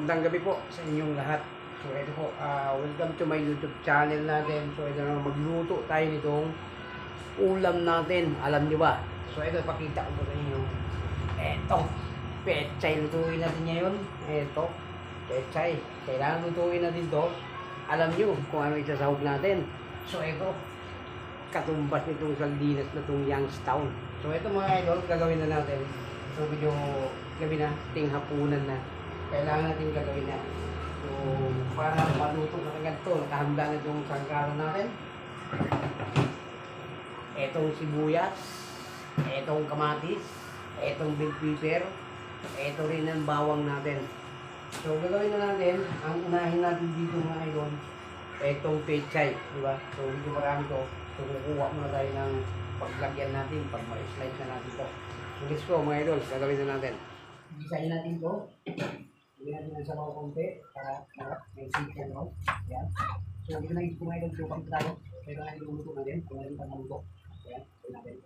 Magandang gabi po sa inyong lahat. So ito po, welcome to my YouTube channel natin. So ito na, magluto tayo nitong ulam natin. Alam niyo ba? So ito, pakita ko po sa inyo. Ito, pechay lutuin natin ngayon. Ito, pechay. Kailangan lutuin natin to. Alam niyo kung ano isasahog natin. So ito, katumbas nitong sardinas na itong Youngstown. So ito mga idol, gagawin na natin. So medyo gabi na, hapunan na. Kailangan natin gagawin na. So para maluto na kagad ito, nakahanda na itong sangkaro natin. Etong sibuyas, etong kamatis, etong bell pepper, eto rin ang bawang natin. So gagawin na natin, ang unahin natin dito mga idol, etong pechay, di ba? So medyo marami to. So kukuha muna tayo ng paglagyan natin, pag ma-slice na natin to. So let's go mga idol, gagawin na natin. Gisahin natin to. Hindi natin ang sabaw konti para may chicken roll. Yan. So hindi na yung mga idol, so pag tayo, ito na iluluto natin, kung natin pang maluto. Yan, ito natin.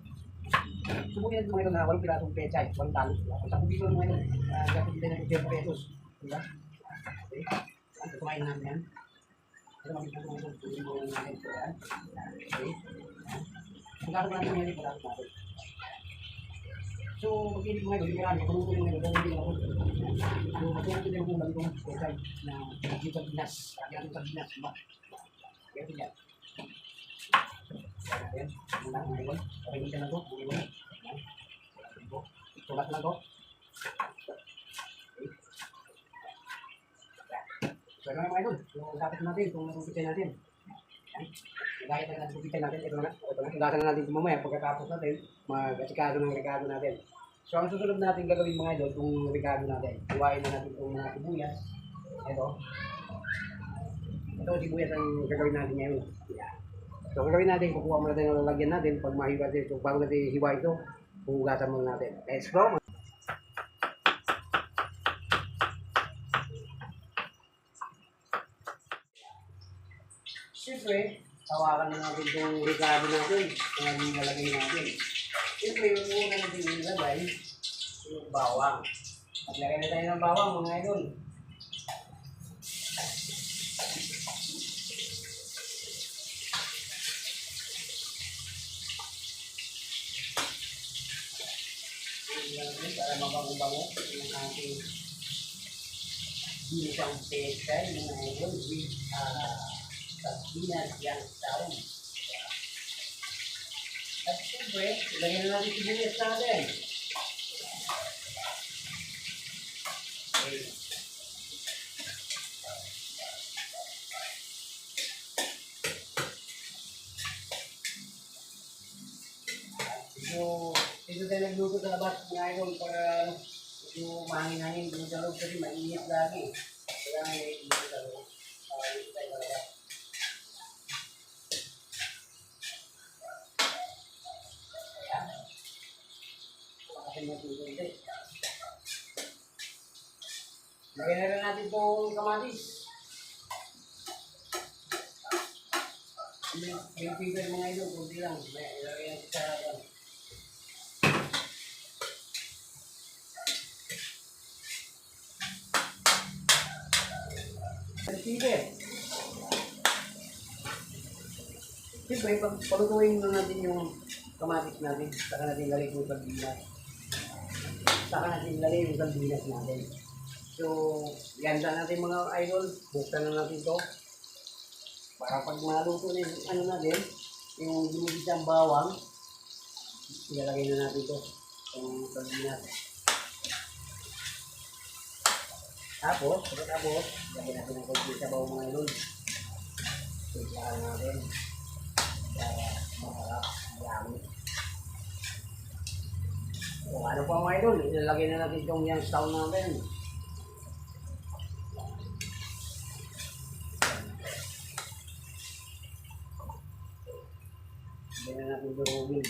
Subukin natin mga idol na 1 pirasong pechay, 1 talo. Kung sa kubito mga idol, gapit din natin 10 pesos. Diba? Okay. Yan, kumain natin yan. Ito makikita mga idol, tuloy mo lang natin. Yan. Okay. Yan. Kung gano'n natin yan, ipagkakot natin. So, pag-ibig mga idol, hindi marami. Kung ito yung mga idol, hindi ako. So, matulang yung ulam itong pechay na yung sardinas. Kaya itong sardinas, diba? Kaya ito yan. Kaya yan. Ano lang mga idol. Pakinggan na ito. Mga idol. Yan. Sulat na ito. So, ito na mga idol. So, tapos natin itong pechay natin. Yan. Gaya na natin pechay natin. Ito na. Gasa na natin mamaya. Pagkatapos natin, mag-asikado ng regado natin. So, ang susunod natin gagawin mga idol, itong regado natin. Iwain na natin itong mga sibuyas. Ito. Ito sibuyas ang gagawin natin ngayon. Yeah. So, gagawin natin, kukuha muna natin ang lalagyan natin. Pag mahiwa natin ito, bago natin hiwa ito, huhugasan muna natin. Let's go! Siyempre, tawakan na natin itong regado natin. Kung ano yung lalagay natin. Siyempre, yung una natin ilagay, yung bawang. Maglagay na tayo ng bawang mga idol. Para mabango-bango yung ating binisang pechay mga idol with sardinas Youngstown. At siyempre, ilagay na natin sibuyas natin. Okay. So, ito tayo nagluto sa labas ng idol para medyo mahangin-hangin dito sa loob kasi mainit lagi. Kaya may dito sa loob. Dito tayo malabas. Ayan. Pakasin natin ito ulit. Lagyan na rin natin itong kamatis. Yung pipil mga idol, kunti lang. Ilagay natin sa harapan. Pipil. Siyempre, paglutuin na natin yung kamatis natin. Saka natin lalagay yung sardinas. Saka natin lalagay yung sardinas natin. So, ganda natin mga idol. Buksan na natin ito. Para pag maluto na yung ano natin, yung ginigit ang bawang, ilalagay na natin ito. Yung sardinas. Tapos, pagkatapos, ilagay natin ang konti sa bawang mga idol. Ilaan natin. Para maharap, yummy. So, ano pa mga idol? Ilalagay na natin itong Youngstown natin. Ilagay na natin durugin.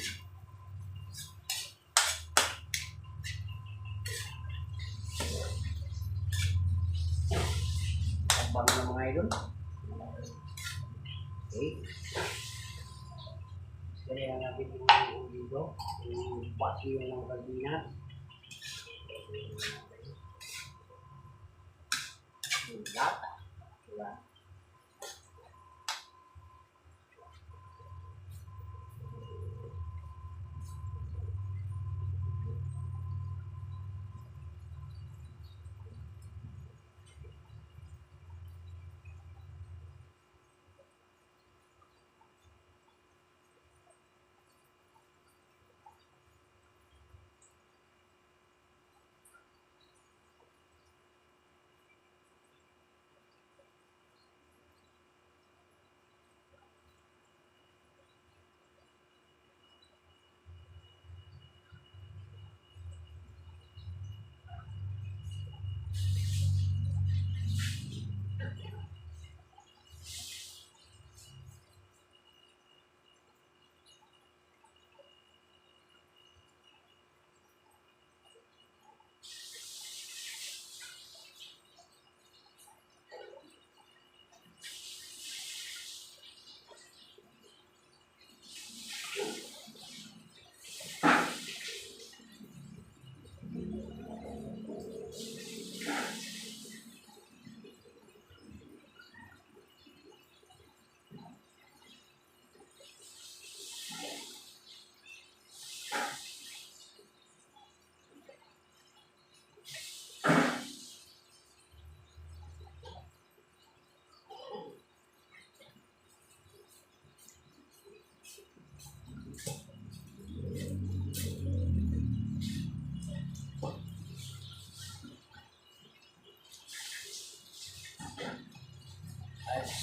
Tagbang na mga idol. Okay. Kaya natin yung dito, yung basi ng sardinas. Lata. Diba?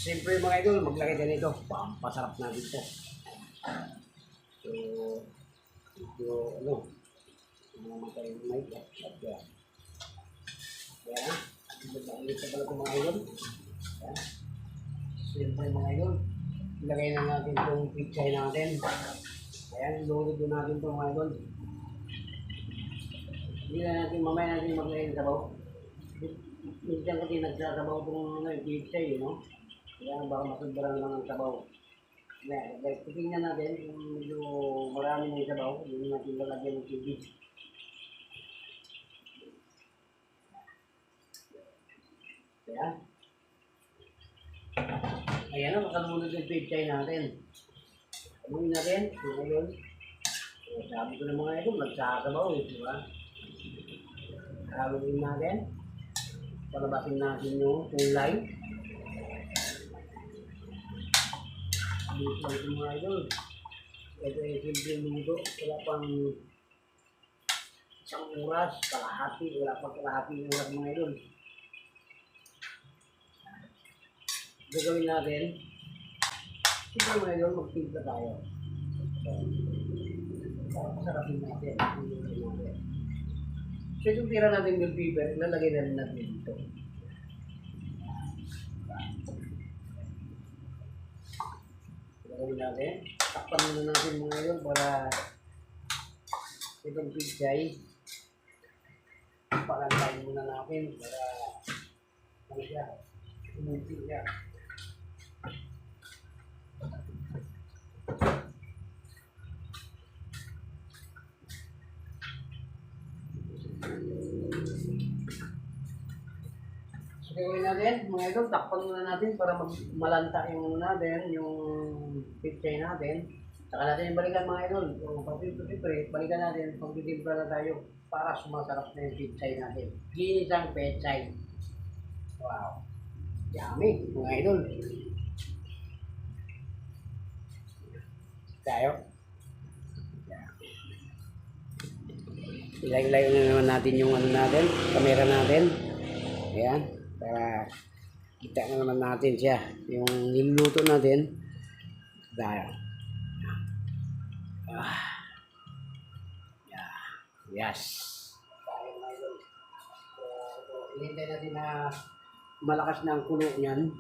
Siyempre mga idol, maglagay din ito. Pampasarap na dito. So, ito, ano, mamatay yung mic. At yan. Yan. Maglagay ito pala ito mga idol. Yan. Siyempre mga idol, ilagay na natin itong pichay natin. Ayan, ilulog doon natin itong mga idol. Hindi na natin, mamaya natin maglagay ng sabaw. Minsan kasi nagsasabaw itong pichay, you know? Kaya baka masobrahan lang ang sabaw. Titingnan natin kung medyo marami ng sabaw, hindi natin lalagyan ng tubig. Kaya, ayan na, makalunod yung pichay natin. Aluin natin, ngayon. Sabi ko ng mga ito, nagsasabaw eh, di ba? Aluin natin. Palabasin natin yung kulay. Dito ang mga idol. Ito ay simple luto. Wala pang isang oras, kalahati. Wala pang kalahati ng oras mga idol. Gagawin natin. Ito mga idol, magtimpla tayo. Sarapin natin. So yung tira natin yung paper, ilalagay na rin natin dito. Gawin natin. Takpan muna natin mga idol para itong pichay. Palantayin muna natin para ano siya, umunti siya. So gawin natin mga idol, takpan muna natin para malanta yung ano natin, yung pichay natin. Saka natin yung balikan mga idol. Yung pag-prepare, balikan natin, pag-ditimpla na tayo para sumasarap na yung pichay natin. Ginisang pechay. Wow. Yummy mga idol. Tayo. Ilagay na naman natin yung ano natin, camera natin. Ayan. Para kita na naman natin siya. Yung niluluto natin. Dahil. Yeah. Yes. Hinintay natin na malakas na ang kulo niyan.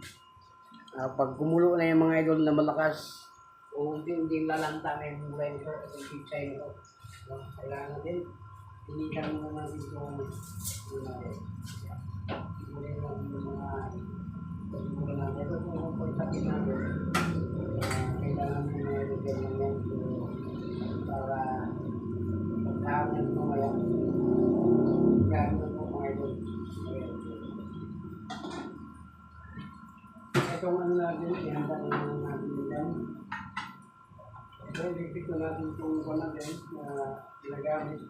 Pag kumulo na yung mga idol na malakas, hindi lalanta na yung mulay nito, yung pichay nito. Kailangan natin, hinitan muna natin itong natin. Muli natin yung mga mula natin. Ito kung pagsakin natin, kailangan mo na yung ganyan yan para pagkahanan mo ngayon. Pagkahanan mo mga idol. natin, ihanda na natin yan. So, ligpit na natin itong kwan natin na ginagamit.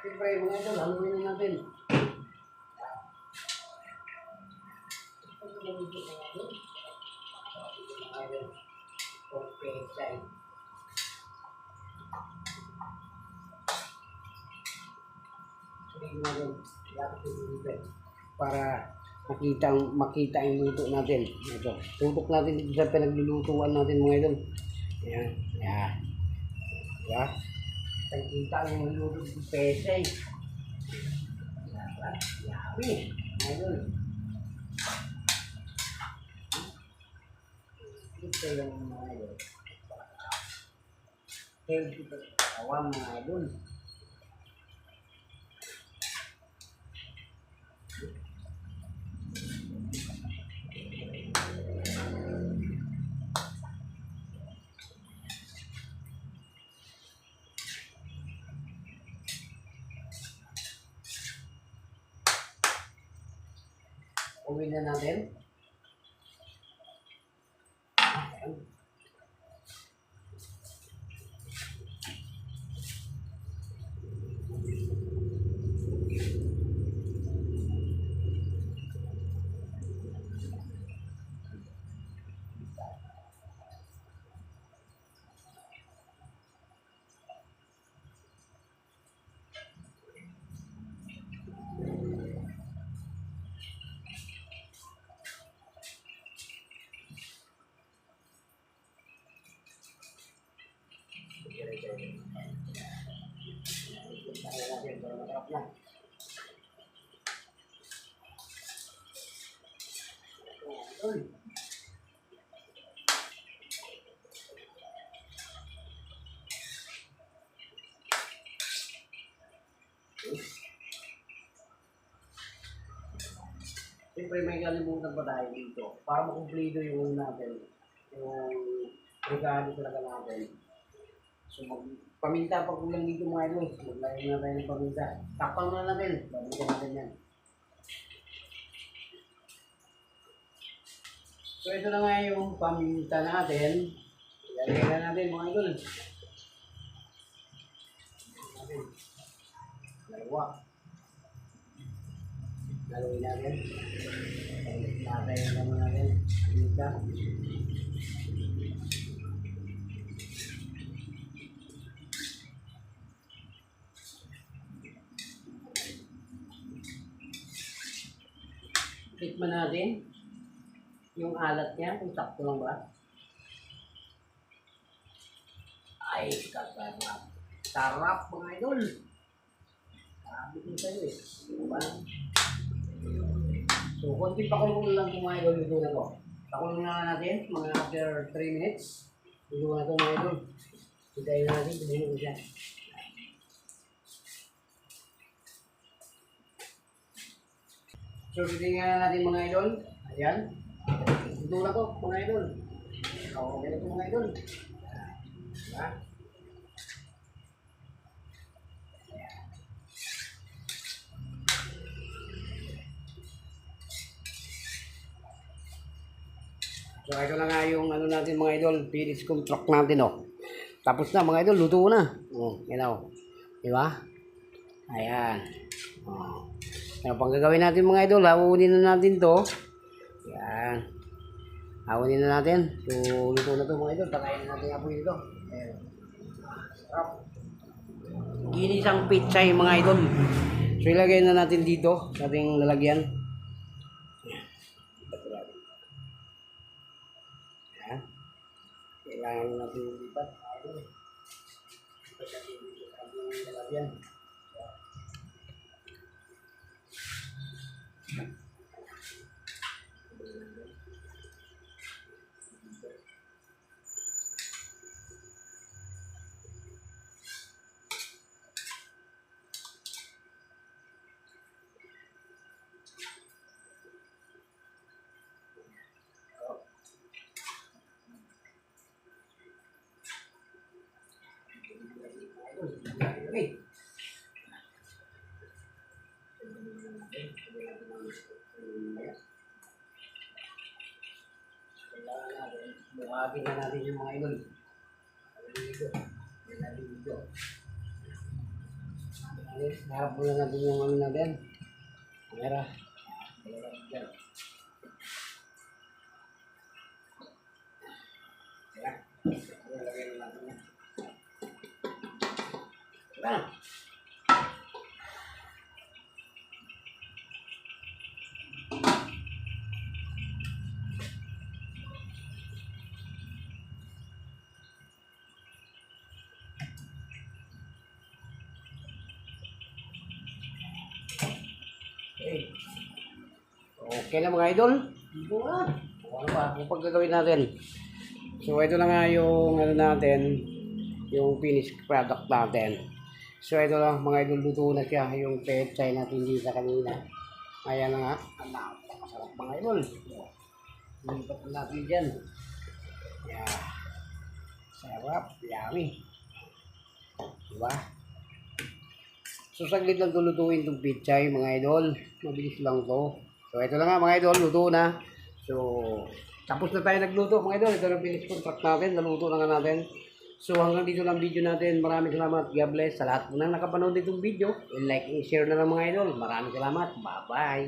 Siyempre, mga ito, haluin natin. Okay, para makita yung luto natin. Ito, tutok natin dito sa pinaglulutuan natin mga idol. Ayan, ayan. Diba? Nakikita yung luto ng pesay. Yummy, mga idol. Ito yung mga idol. Healthy pa sa katawan mga idol. Uwi na natin. Siyempre may kalimutan pa tayo dito para makumplido yung natin, yung regalo talaga natin. So paminta pa kulang dito mga idol, maglagay na tayo ng paminta. Takpan na natin, paminta natin yan. So ito na nga yung paminta natin. Ilalagay na natin mga idol. Dalawa. Laluin natin. Natay yung naman natin. Paminta. Tikman natin yung alat niya, kung sakto lang ba. Ay, kasarap. Sarap mga idol. Sabi ko sa'yo eh. Diba? So, konti pakulong lang itong mga idol dito na to. Pakulong na natin, mga after 3 minutes. Dito na ito mga idol. Hintayin natin, tignan ko siya. So, titingnan natin mga idol. Ayan. Ito na to mga idol. Okay na ito mga idol. Diba? So ito na nga yung ano natin mga idol, finish contract natin oh. Tapos na mga idol, luto na. Oh, yan oh. Di ba? Ayan. Oh. Ano pang gagawin natin mga idol, hawunin na natin to. Ayan. Hawunin na natin. So luto na to mga idol, patayin na natin apoy dito. Ayan. Sarap. Ginisang pizza yung mga idol. So ilagay na natin dito, sa ating lalagyan. Kailangan natin lipat. Lalagyan. Tawagin na natin yung mga idol. Dito. Yan natin dito. Harap muna natin yung ano natin. Camera. Yan. Lagyan natin yan. Yan. Okay na mga idol. Dito na. Ano pa? Ano pag gagawin natin? So ito na nga yung ano natin, yung finished product natin. So ito lang mga idol, luto na siya yung pechay natin dito kanina. Ayan na nga. Ang napakasarap mga idol. Lipat natin dyan. Yeah. Sarap. Yummy. Diba? So saglit lang tulutuin itong pechay mga idol. Mabilis lang to. So ito na nga mga idol, luto na. So tapos na tayo nagluto mga idol. Ito na finish contract natin. Naluto na nga natin. So hanggang dito lang video natin. Maraming salamat. God bless sa lahat po na nakapanood itong video. I-like and share na lang mga idol. Maraming salamat. Bye-bye.